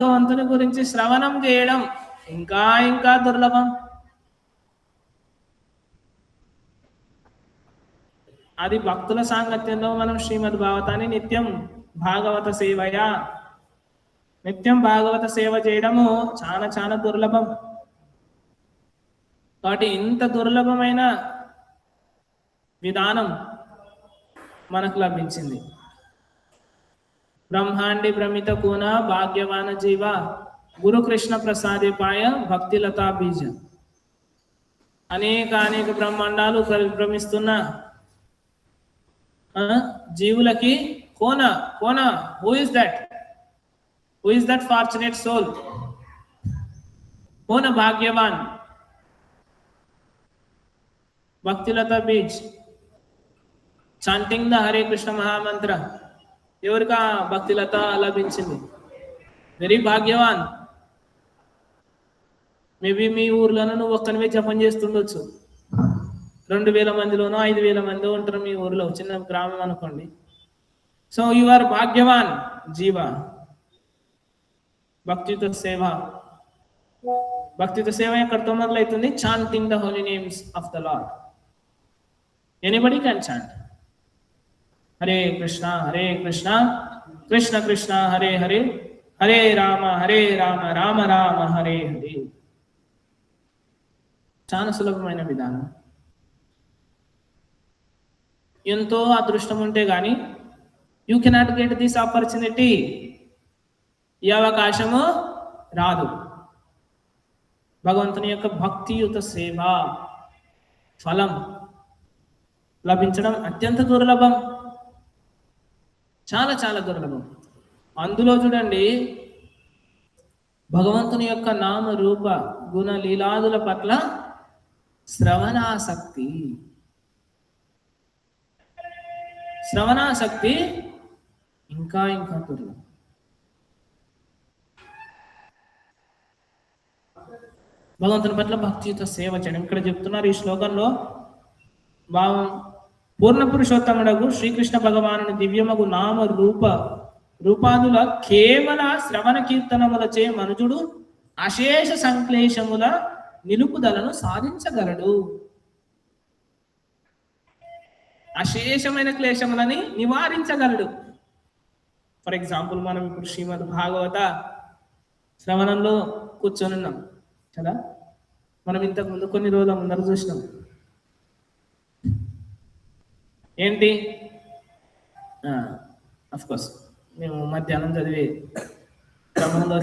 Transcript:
భగవంతుని గురించి శ్రవణం చేయడం ఇంకా ఇంకా దుర్లభం. అది భక్తుల సాంగత్యంలో మనం శ్రీమద్ భాగవతాన్ని నిత్యం భాగవత సేవయా నిత్యం భాగవత సేవ చేయడము చాలా చాలా దుర్లభం. కాబట్టి ఇంత దుర్లభమైన విధానం మనకు లభించింది. బ్రహ్మాండి భ్రమిత కూన భాగ్యవాన జీవ గురు కృష్ణ ప్రసాదే పాయ భక్తిలతా బీజ. అనేక బ్రహ్మాండాలు భ్రమిస్తున్న జీవులకి కోన కోన who is that fortunate soul? కోన భాగ్యవాన్ భక్తిలతా బీజ్ చాంటింగ్ ద హరే కృష్ణ మహామంత్ర. ఎవరికా భక్తిలత లభించింది? వెరీ భాగ్యవాన్. మేబీ మీ ఊర్లోనూ నువ్వు ఒక్కనివే జపం చేస్తుండొచ్చు. 2000 మందిలోనో 5000 మంది ఉంటారు మీ ఊర్లో, చిన్న గ్రామం అనుకోండి. సో యు ఆర్ భాగ్యవాన్ జీవ. భక్తితో సేవ ఎక్కడితో మొదలవుతుంది? Chanting the holy names of the lord. Anybody can chant Hare Krishna Krishna Krishna Hare Hare, Hare Rama Rama Rama Hare Hare. చాలా సులభమైన విధానం. ఎంతో అదృష్టం ఉంటే గాని you cannot get this opportunity. ఈ అవకాశము రాదు. భగవంతుని యొక్క భక్తియుత సేవ ఫలం లభించడం అత్యంత దుర్లభం, చాలా చాలా దుర్లభం. అందులో చూడండి, భగవంతుని యొక్క నామ రూప గుణ లీలాదుల పట్ల శ్రవణాసక్తి ఇంకా ఇంకా దుర్లభం. భగవంతుని పట్ల భక్తియుత సేవ చేయడం ఇక్కడ చెప్తున్నారు ఈ శ్లోకంలో. భావం పూర్ణ పురుషోత్తముడగు శ్రీకృష్ణ భగవానుని దివ్యమగు నామ రూపాదుల కేవల శ్రవణ కీర్తనములచే మనుజుడు అశేష సంక్లేశముల నిలుపుదలను సాధించగలడు. అశేషమైన క్లేశములని నివారించగలడు. ఫర్ ఎగ్జాంపుల్, మనం ఇప్పుడు శ్రీమద్ భాగవత శ్రవణంలో కూర్చొని ఉన్నాం కదా. మనం ఇంతకు ముందు కొన్ని రోజుల ముందర చూసినాం. ఏంటి? అఫ్కోర్స్ మేము మధ్యాహ్నం చదివే క్రమంలో